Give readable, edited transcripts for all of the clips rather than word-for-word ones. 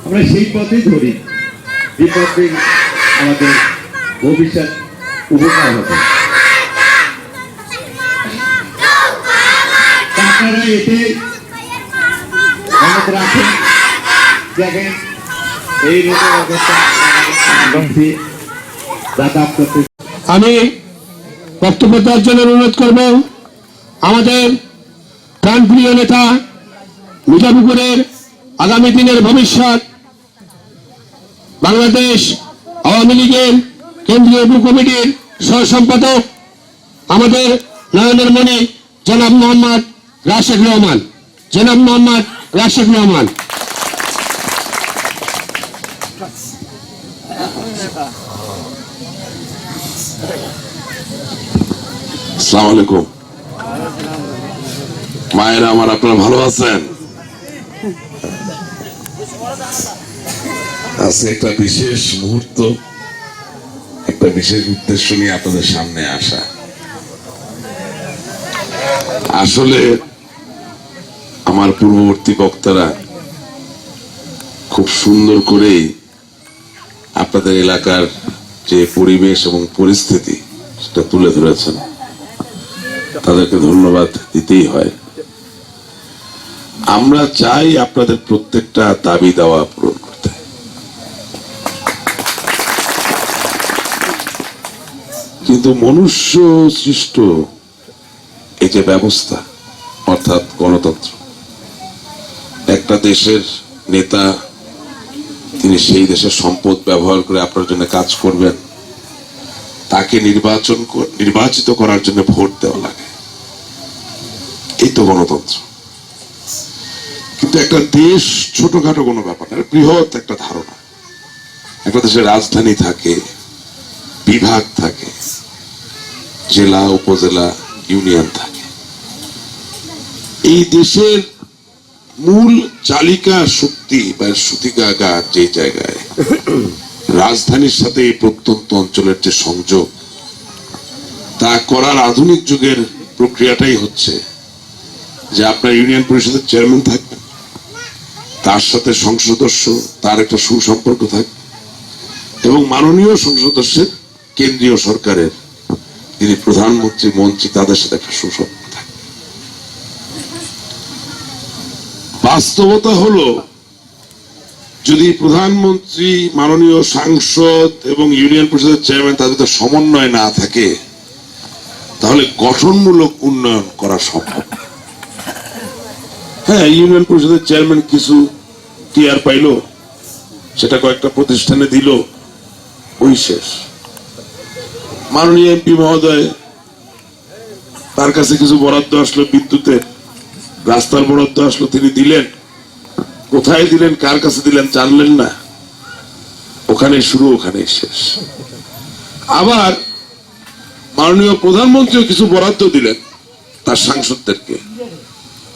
আমরা সেই পথেই ধরি, যে পথে আমাদের ভবিষ্যৎ উপকার হবে। আপনারা এতে মনে রাখেন, দেখেন এই রোগের অবস্থা যাতায়াত করতে। আমি বক্তব্য দেওয়ার জন্য অনুরোধ করব আমাদের প্রাণপ্রিয় নেতা মুজাফরপুরের আগামী দিনের ভবিষ্যৎ, বাংলাদেশ আওয়ামী লীগের কেন্দ্রীয় উপকমিটির সহ সম্পাদক আমাদের নয়নের মণি জনাব মোহাম্মদ রাশেক রহমান। জনাব মোহাম্মদ রাশেক রহমান। আসসালামু আলাইকুম। মায়েরা আমার, আপনারা ভালো আছেন? আজকে একটা বিশেষ মুহূর্ত, একটা বিশেষ উদ্দেশ্য নিয়ে আপনাদের সামনে আসা। আসলে আমার পূর্ববর্তী বক্তারা খুব সুন্দর করেই আপনাদের এলাকার যে পরিবেশ এবং পরিস্থিতি সেটা তুলে ধরেছেন, তাদেরকে ধন্যবাদ দিতেই হয়। আমরা চাই আপনাদের প্রত্যেকটা দাবি দাওয়া পূরণ করতে, কিন্তু মনুষ্য সৃষ্ট এই যে ব্যবস্থা অর্থাৎ গণতন্ত্র, একটা দেশের নেতা তিনি সেই দেশের সম্পদ ব্যবহার করে আপনার জন্য কাজ করবেন, তাকে নির্বাচিত করার জন্য ভোট দেওয়া লাগে, এই তো গণতন্ত্র। কিন্তু একটা দেশ ছোটখাটো কোনো ব্যাপার না, বৃহৎ একটা ধারণা। একটা দেশের রাজধানী থাকে, বিভাগ থাকে, জেলা উপজেলা ইউনিয়ন থাকে। এই দেশের মূল চালিকা শক্তি বা সূতিকাগার যে জায়গায়, রাজধানীর সাথে এই প্রত্যন্ত অঞ্চলের যে সংযোগ, তা করার আধুনিক যুগের প্রক্রিয়াটাই হচ্ছে যে আপনার ইউনিয়ন পরিষদের চেয়ারম্যান থাকবেন, তার সাথে সংসদ সদস্য তার একটা সুসম্পর্ক থাকবে, এবং মাননীয় সংসদ সদস্যের কেন্দ্রীয় সরকারের যিনি প্রধানমন্ত্রী মন্ত্রী তাদের সাথে একটা সুসম্পর্ক থাকবে। বাস্তবতা হলো, যদি প্রধানমন্ত্রী, মাননীয় সাংসদ এবং ইউনিয়ন পরিষদের চেয়ারম্যান তাদের তো সমন্বয় না থাকে, তাহলে গঠনমূলক উন্নয়ন করা সম্ভব। হ্যাঁ, ইউনিয়ন পরিষদের চেয়ারম্যান কিছু টিআর পাইলো, সেটা কয়েকটা প্রতিষ্ঠানে দিল, ওই শেষ। মাননীয় এমপি মহোদয়, তার কাছে কিছু বরাদ্দ আসলো, বিদ্যুতের রাস্তার বরাদ্দ আসলো, তিনি দিলেন, কোথায় দিলেন, কার কাছে দিলেন জানলেন না, ওখানে শুরু, ওখানে শেষ। আবার মাননীয় প্রধানমন্ত্রীও কিছু বরাদ্দ দিলেন তার সাংসদদেরকে,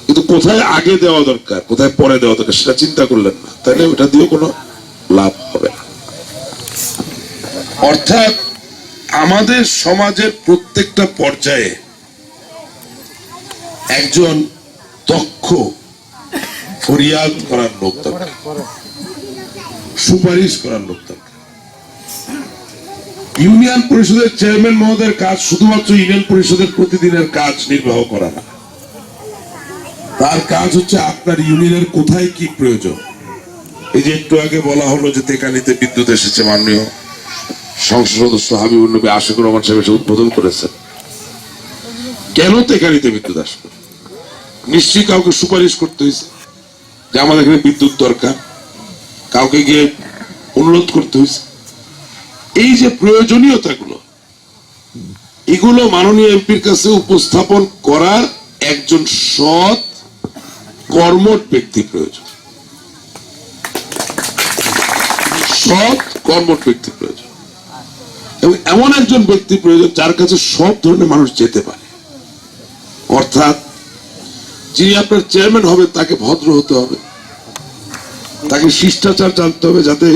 কিন্তু কোথায় আগে দেওয়া দরকার, কোথায় পরে দেওয়া দরকার সেটা চিন্তা করলেন না, তাহলে ওটা দিয়ে কোনো লাভ হবে না। অর্থাৎ আমাদের সমাজের প্রত্যেকটা পর্যায়ে একজন দক্ষ ফরিয়াদ করার লোক দরকার, সুপারিশ করার লোক দরকার। ইউনিয়ন পরিষদের চেয়ারম্যান মহোদয়ের কাজ শুধুমাত্র ইউনিয়ন পরিষদের প্রতিদিনের কাজ নির্বাহ করা না, তার কাজ হচ্ছে আপনার ইউনিয়নের কোথায় কি প্রয়োজন। এই যে একটু আগে বলা হলো যে তেকানিতে বিদ্যুৎ এসেছে, মাননীয় সংসদ সদস্য হাবিবুর নবী আশিকুর রহমান সাহেব এসে উদ্বোধন করেছেন। কেন তেকানিতে বিদ্যুৎ আসবে? নিশ্চয়ই কাউকে সুপারিশ করতে হয়েছে যে আমাদের এখানে বিদ্যুৎ দরকার, কাউকে গিয়ে অনুরোধ করতে হয়েছে। এই যে প্রয়োজনীয়তাগুলো, এগুলো মাননীয় এমপির কাছে উপস্থাপন করার একজন সৎ কর্মঠ ব্যক্তি প্রয়োজন, সৎ কর্মঠ ব্যক্তি প্রয়োজন, এবং এমন একজন ব্যক্তি প্রয়োজন যার কাছে সব ধরনের মানুষ যেতে পারে। অর্থাৎ যিনি আপনার চেয়ারম্যান হবে তাকে ভদ্র হতে হবে, তাকে শিষ্টাচার জানতে হবে, যাতে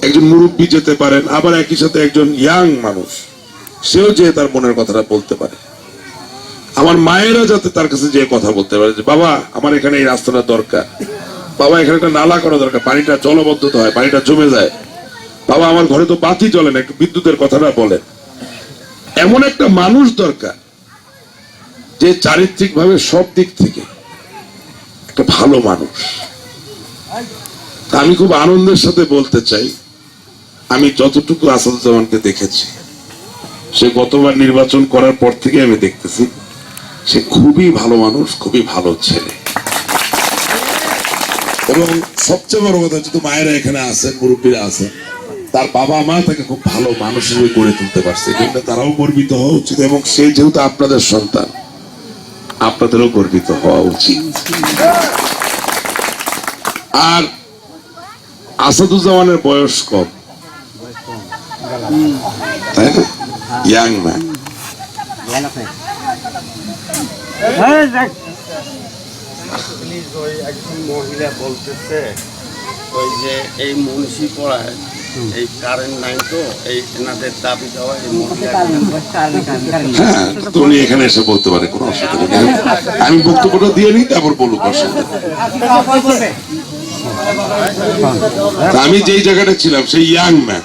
একজন মুরব্বী যেতে পারেন, আবার একই সাথে একজন ইয়াং মানুষ সেও যে তার মনের কথাটা বলতে পারে। আমার মায়েরা যাতে তার কাছে যে কথা বলতে পারে যে বাবা আমার এখানে এই রাস্তাটা দরকার, বাবা এখানে একটা নালা করা দরকার, পানিটা জলবদ্ধতা হয়, পানিটা জমে যায়। বাবা আমার ঘরে তো বাতি জ্বলে না, একটু বিদ্যুতের কথাটা বলেন। এমন একটা মানুষ দরকার যে চারিত্রিক ভাবে সব দিক থেকে একটা ভালো মানুষ। আমি খুব আনন্দের সাথে বলতে চাই, আমি যতটুকু আসাদুজ্জামানকে দেখেছি, সে গতবার নির্বাচন করার পর থেকে আমি দেখতেছি সে খুবই ভালো মানুষ, খুবই ভালো ছেলে। এবং সবচেয়ে বড় কথা, যেহেতু মায়েরা এখানে আছেন, মুরব্বীরা আছেন, তার বাবা মা তাকে খুব ভালো মানুষ হিসেবে গড়ে তুলতে পারছে, এই জন্য তারাও গর্বিত হওয়া উচিত। এবং সে যেহেতু আপনাদের সন্তান, আপনাদেরও গর্বিত হওয়া উচিত। আর আসাদুজ্জামানের বয়স কম, তাই না? Young man. একজন মহিলা বলতেছে ওই যে এই মুন্সি পড়ায় এই কারেন্ট নাই, তো এই এনাদের দাবি দেওয়া এই মহিলা। হ্যাঁ, তো উনি এখানে এসে বলতে পারে, কোনো অসুবিধা নেই। আমি বক্তব্যটা দিয়ে নিই, তারপর বলুক, অসুবিধা নেই। আমি যেই জায়গাটা ছিলাম সেই ইয়াং ম্যান।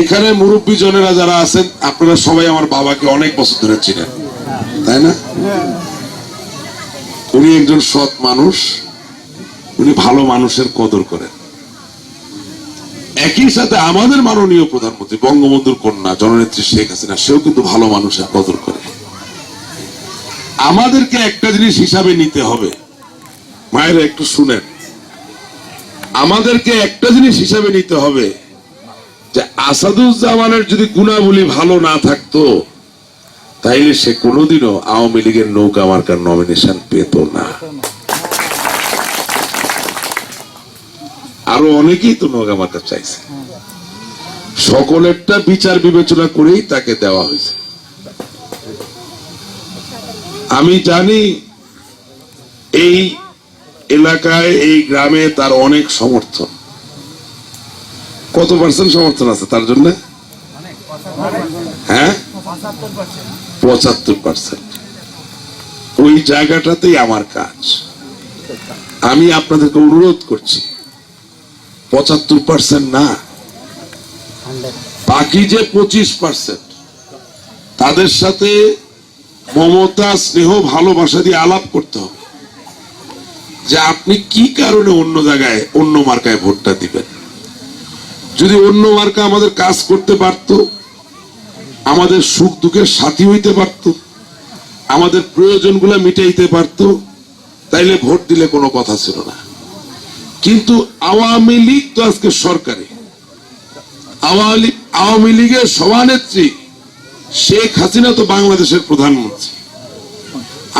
এখানে মুরব্বী জনেরা যারা আছেন, আপনারা সবাই আমার বাবাকে অনেক বছর ধরে চিনেন, তাই না? উনি একজন সৎ মানুষ, উনি ভালো মানুষের কদর করেন। একই সাথে আমাদের মাননীয় প্রধানমন্ত্রী বঙ্গবন্ধুর কন্যা জননেত্রী শেখ হাসিনা, সেও কিন্তু ভালো মানুষের কদর করে। আমাদেরকে একটা জিনিস হিসাবে নিতে হবে, মায়েরা একটু শুনেন, আমাদেরকে একটা জিনিস হিসাবে নিতে হবে যে আসাদুজ্জামানের যদি গুণাবলী ভালো না থাকতো, তাইলে সে কোনোদিনও আওয়ামী লীগের নৌকা মার্কার নমিনেশন পেত না। আরো অনেকেই তো নৌকা মার্কা চাইছে, সকলেরটা বিচার বিবেচনা করেই তাকে দেওয়া হয়েছে। আমি জানি এই এলাকায়, এই গ্রামে তার অনেক সমর্থন। কত পার্সেন্ট সমর্থন আছে তার জন্য? হ্যাঁ, 75%। ওই জায়গাটাতেই আমার কাজ। আমি আপনাদেরকে অনুরোধ করছি, 75% না, বাকি যে 25% তাদের সাথে মমতা, স্নেহ, ভালোবাসা দিয়ে আলাপ করতে হবে যে আপনি কি কারণে অন্য জায়গায়, অন্য মার্কায় ভোটটা দিবেন। যদি অন্য মার্কা আমাদের কাজ করতে পারত, আমাদের সুখ দুঃখের সাথী হইতে পারত, আমাদের প্রয়োজনগুলো মিটাইতে পারত, তাইলে ভোট দিলে কোনো কথা ছিল না। কিন্তু আওয়ামী লীগ তো আজকে সরকারে, আওয়ামী লীগের সভানেত্রী শেখ হাসিনা তো বাংলাদেশের প্রধানমন্ত্রী,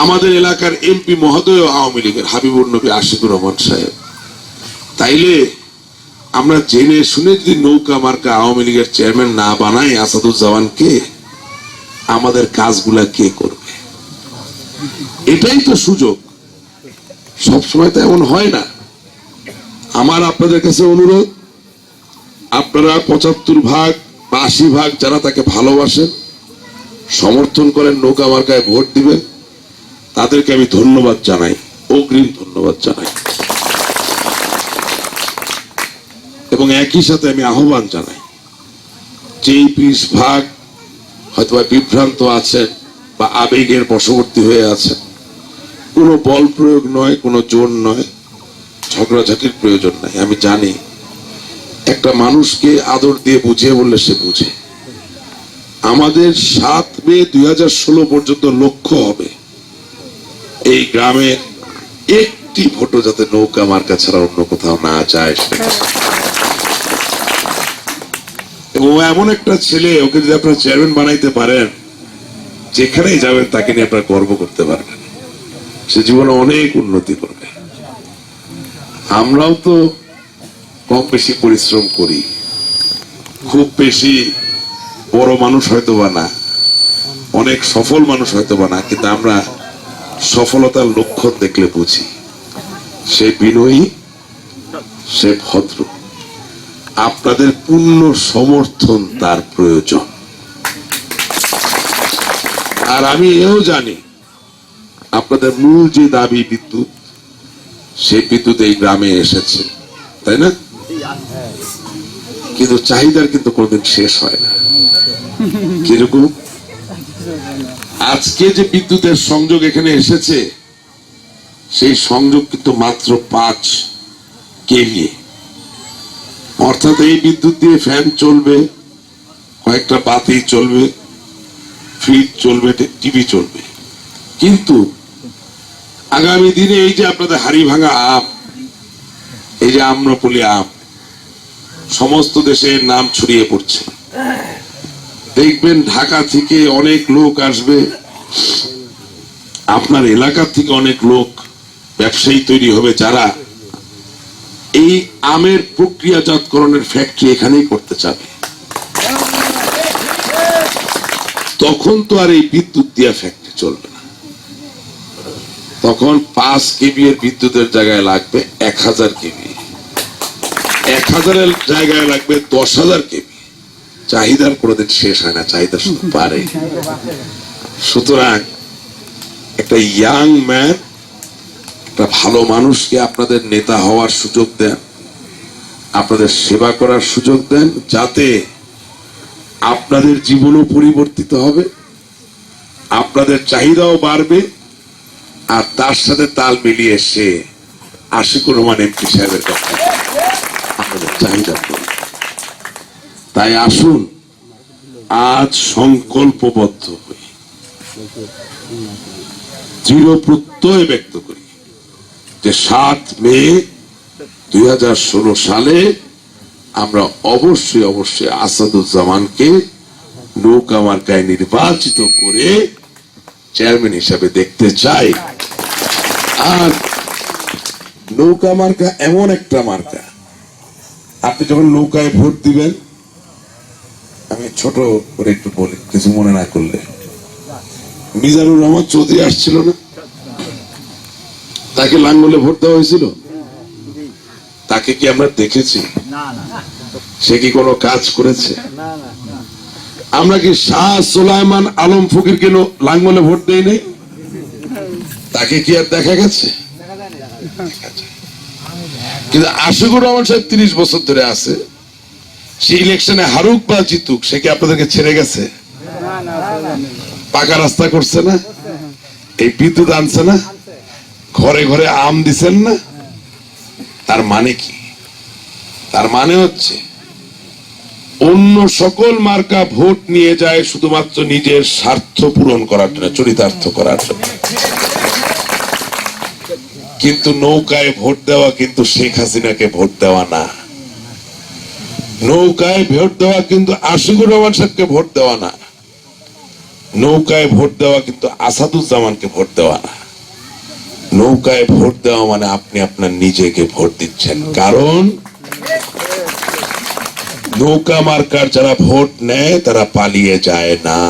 আমাদের এলাকার এমপি মহোদয় আওয়ামী লীগের, হাবিবুর নবী আশিকুর রহমান সাহেব। তাইলে আমরা জেনে শুনে যদি নৌকা মার্কা আওয়ামী লীগের চেয়ারম্যান না বানাই আসাদুজ্জামানকে, আমাদের কাজগুলা কে করবে? এটাই তো সুযোগ, সবসময় তো এমন হয় না। আমার আপনাদের কাছে অনুরোধ, আপনারা 75% বা 80% যারা তাকে ভালোবাসেন, সমর্থন করেন, নৌকা মার্কায় ভোট দিবেন, তাদেরকে আমি ধন্যবাদ জানাই, অগ্রিম ধন্যবাদ জানাই। এবং একই সাথে আমি আহ্বান জানাই, যেই 20% হয়তো বিভ্রান্ত আছেন বা আবেগের বশবর্তী হয়ে আছেন, কোনো বল প্রয়োগ নয়, কোনো জোর নয়, ঝগড়াঝাটির প্রয়োজন নাই। আমি জানি একটা মানুষকে আদর দিয়ে বুঝিয়ে বললে সে বুঝে। আমাদের 7 মে 2016 পর্যন্ত লক্ষ্য হবে এই গ্রামের একটি ভোটও যাতে নৌকা মার্কা ছাড়া অন্য কোথাও না যায়। এবং এমন একটা ছেলে, ওকে যদি আপনারা চেয়ারম্যান বানাইতে পারেন, যেখানেই যাবেন তাকে নিয়ে আপনারা গর্ব করতে পারবেন, সে জীবনে অনেক উন্নতি করবে। আমরাও তো কম বেশি পরিশ্রম করি, খুব বেশি বড় মানুষ হয়তো বা না, অনেক সফল মানুষ হয়তো বা না, কিন্তু আমরা সফলতার লক্ষণ দেখলে বুঝি সে বিনয়ী, সে ভদ্র। আপনাদের পূর্ণ সমর্থন তার প্রয়োজন। আর আমি এও জানি আপনাদের মূল যে দাবি বিদ্যুৎ, সেই বিদ্যুৎ এই গ্রামে এসেছে, তাই না? কিন্তু চাহিদার কিন্তু কোনোদিন শেষ হয় না। কিরকম? আজকে যে বিদ্যুতের সংযোগ এখানে এসেছে, সেই সংযোগ কিন্তু মাত্র 5 কেভি। অর্থাৎ এই বিদ্যুৎ দিয়ে ফ্যান চলবে, কয়েকটা বাতি চলবে, ফ্রিজ চলবে, টিভি চলবে। কিন্তু আগামী দিনে এই যে আপনাদের হাড়িভাঙা আম, এই যে আম্রপলি আম সমস্ত দেশের নাম ছড়িয়ে পড়ছে। দেখবেন ঢাকা থেকে অনেক লোক আসবে, আপনার এলাকা থেকে অনেক লোক ব্যবসায়ী তৈরি হবে, যারা এই আমের প্রক্রিয়াজাতকরণের ফ্যাক্টরি এখানেই করতে চাবে। তখন তো আর এই বিদ্যুৎ দিয়া ফ্যাক্টরি চলবে না, তখন 5 কেভি এর বিদ্যুতের জায়গায় লাগবে 1000 কেভি, 1000 এর জায়গায় লাগবে 10,000 কেভি। চাহিদার কোনোদিন শেষ হয় না, চাহিদা শুধু পারে। সুতরাং একটা ইয়াং ম্যান, একটা ভালো মানুষকে আপনাদের নেতা হওয়ার সুযোগ দেন, আপনাদের সেবা করার সুযোগ দেন, যাতে আপনাদের জীবনও পরিবর্তিত হবে, আপনাদের চাহিদাও বাড়বে, আর তার সাথে তাল মিলিয়ে সে আশিকুর রহমান এমপি সাহেবের কথা আপনাদের চাহিদা করবে। তাই আসুন আজ সংকল্পবদ্ধ হই, দৃঢ় প্রত্যয় ব্যক্ত করি যে 7 মে 2016 সালে আমরা অবশ্যই আসাদুজ্জামানকে নৌকা মার্কায় নির্বাচিত করে চেয়ারম্যান হিসাবে দেখতে চাই। আর নৌকা মার্কা এমন একটা মার্কা, আপনি যখন নৌকায় ভোট দিবেন, আমি ছোট করে একটু বলি, কিছু মনে না করলে, মিজানুর রহমান চৌধুরী আসছিল না, তাকে লাঙ্গলে ভোট দেওয়া হয়েছিল? তাকে কি আমরা দেখেছি? সে কি কোনো কাজ করেছে? আমরা কি শাহ সুলাইমান আলম ফকিরকে লাঙ্গলে ভোট দেই নাই? তাকে কি আর দেখা গেছে? কিন্তু আশিকুর রহমান সাহেব 30 বছর ধরে আছে, সে ইলেকশনে হারুক বা জিতুক, সে কি আপনাদেরকে ছেড়ে গেছে? পাকা রাস্তা করছে না, এই বিদ্যুৎ আনছে না, ঘরে ঘরে আম দিচ্ছেন না। তার মানে কি? তার মানে হচ্ছে অন্য সকল মার্কা ভোট নিয়ে যায় শুধুমাত্র নিজের স্বার্থ পূরণ করার জন্য, চরিতার্থ করার জন্য। কিন্তু নৌকায় ভোট দেওয়া কিন্তু শেখ হাসিনাকে ভোট দেওয়া না, নৌকায় ভোট দেওয়া কিন্তু আশিকুর রহমান সাহেবকে ভোট দেওয়া না, নৌকায় ভোট দেওয়া কিন্তু আসাদুজ্জামানকে ভোট দেওয়া না। নৌকায় ভোট দেওয়া মানে আপনি আপনার নিজেকে ভোট দিচ্ছেন। কারণ নৌকা মার্কার যারা ভোট নেয় তারা পালিয়ে যায় না,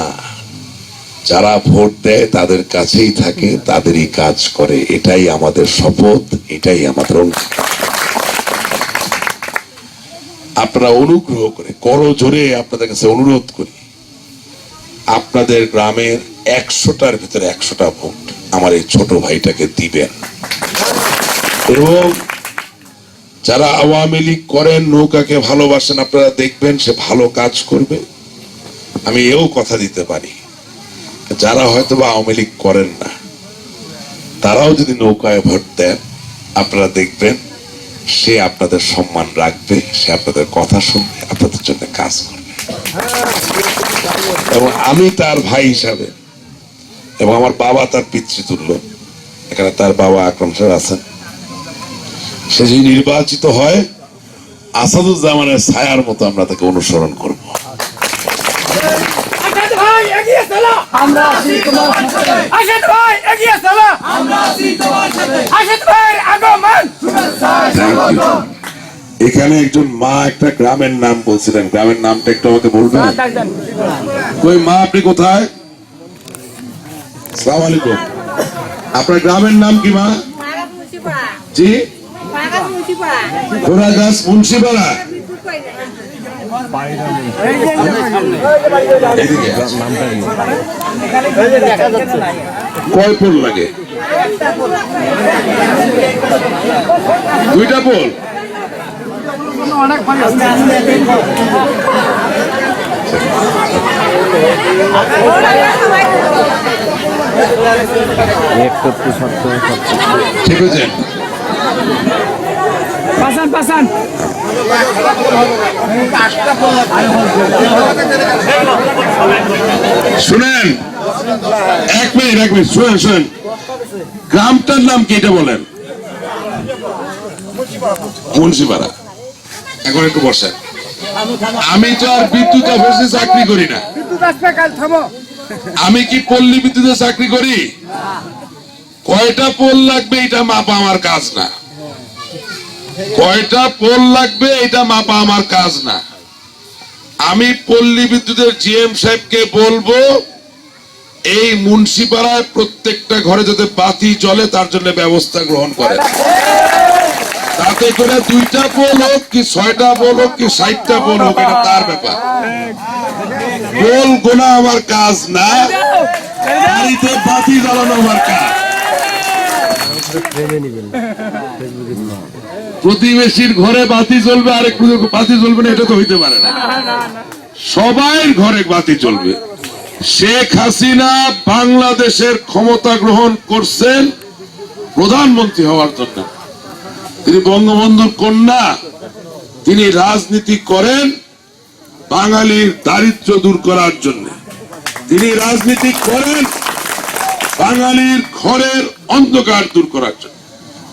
যারা ভোট দেয় তাদের কাছেই থাকে, তাদেরই কাজ করে। এটাই আমাদের শপথ, এটাই আমাদের অঙ্গীকার। আপনারা অনুগ্রহ করে করজোরে আপনাদের কাছে অনুরোধ করি, আপনাদের গ্রামের 100টার ভিতরে 100টা ভোট আমার এই ছোট ভাইটাকে দিবেন। এবং যারা আওয়ামী লীগ করেন, নৌকাকে ভালোবাসেন, আপনারা দেখবেন সে ভালো কাজ করবে। আমি এও কথা দিতে পারি, যারা হয়তো বা আওয়ামী লীগ করেন না, তারাও যদি নৌকায় ভোট দেন, আপনারা দেখবেন সে আপনাদের সম্মান রাখবে, সে আপনাদের কথা শুনবে, আপনাদের জন্য কাজ করবে। এবং আমি তার ভাই হিসাবে, এবং আমার বাবা তার পিতৃতুল্য, এখানে তার বাবা আকরাম সাহেব আছেন, সে যদি নির্বাচিত হয় আসাদুজ্জামানের ছায়ার মতো আমরা তাকে অনুসরণ করব। এখানে একজন মা একটা গ্রামের নাম বলছিলেন, গ্রামের নামটা একটু আমাকে বলবেন? কই মা, আপনি কোথায়? আসসালামু আলাইকুম। আপনার গ্রামের নাম কি মা? জি, ঘোড়াগাছ মুন্সিপাড়া। কয় পোল লাগে? দুইটা পোল। ঠিক আছে, শুনেন, এক মিনিট শুনেন, গ্রামটার নাম কি এটা বলেন? মুন্সিপাড়া। এখন একটু বসেন। আমি তো আর বিদ্যুৎ অফিসে চাকরি করি না। আমি কি পল্লী বিদ্যুতে চাকরি করি? কয়টা পোল লাগবে এটা মাপা আমার কাজ না। কয়টা পোল লাগবে এটা মাপা আমার কাজ না। আমি পল্লী বিদ্যুতের জিএম সাহেবকে বলবো এই মুন্সিপাড়ায় প্রত্যেকটা ঘরে যাতে বাতি জ্বলে তার জন্য ব্যবস্থা গ্রহণ করে। তাতে করে 2টা পোল হোক কি 6টা পোল হোক কি 60টা পোল হোক, এটা তার ব্যাপার। পোল গোনা আমার কাজ না, বাড়িতে বাতি জ্বালানো আমার কাজ। প্রতিবেশীর ঘরে বাতি জ্বলবে, আরেক বাতি জ্বলবে না, এটা তো হইতে পারে না। সবাই ঘরে বাতি জ্বলবে। শেখ হাসিনা বাংলাদেশের ক্ষমতা গ্রহণ করছেন প্রধানমন্ত্রী হওয়ার জন্য। তিনি বঙ্গবন্ধুর কন্যা, তিনি রাজনীতি করেন বাঙালির দারিদ্র দূর করার জন্য। তিনি রাজনীতি করেন বাঙালির ঘরের অন্ধকার দূর করার জন্য।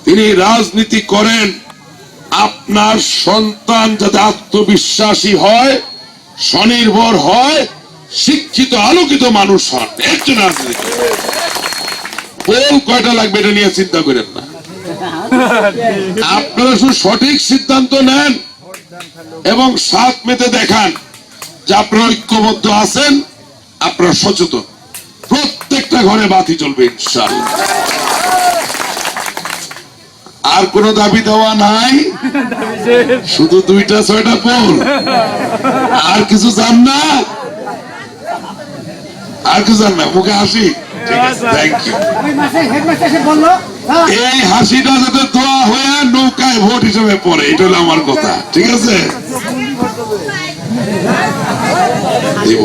তিনি রাজনীতি করেন আপনার সন্তান যাতে আত্মবিশ্বাসী হয়, স্বনির্ভর হয়, শিক্ষিত আলোকিত মানুষ হন, এর জন্য রাজনীতি করেন। পোল কয়টা লাগবে এটা নিয়ে চিন্তা করেন না। আপনারা শুধু সঠিক সিদ্ধান্ত নেন এবং 7 মেতে দেখান যে আপনারা ঐক্যবদ্ধ আছেন, আপনারা সচেতন। প্রত্যেকটা ঘরে বাতি চলবে ইনশাআল্লাহ। আর কোন দাবি দেওয়া নাই, শুধু 2টা 6টা পোল। আর কিছু চান না, আর কিছু চান না, মুখে হাসি। ঠিক আছে, থ্যাংক ইউ। এই হাসিটা যাতে দোয়া হয়ে নৌকায় ভোট হিসেবে পড়ে, এটা হলো আমার কথা। ঠিক আছে, দিব।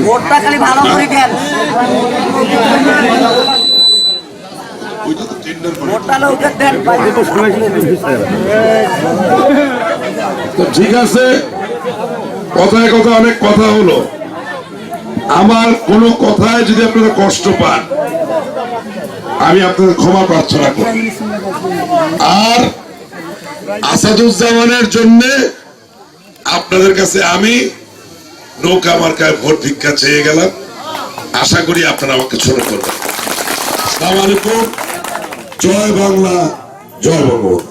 ভোটটা খালি ভালো করে দেন। ভোটটা লোকে দেন। তো ঠিক আছে, কথায় কথা অনেক কথা হলো। আমার কোন কথায় যদি আপনারা কষ্ট পান, আমি আপনাদের ক্ষমা প্রার্থনা করি। আর আসাদুজ্জামানের জন্য আপনাদের কাছে আমি নৌকা মার্কায় ভোট ভিক্ষা চেয়ে গেলাম। আশা করি আপনারা আমাকে ছোট করবেন। আসসালামু আলাইকুম। জয় বাংলা, জয় বঙ্গবন্ধু।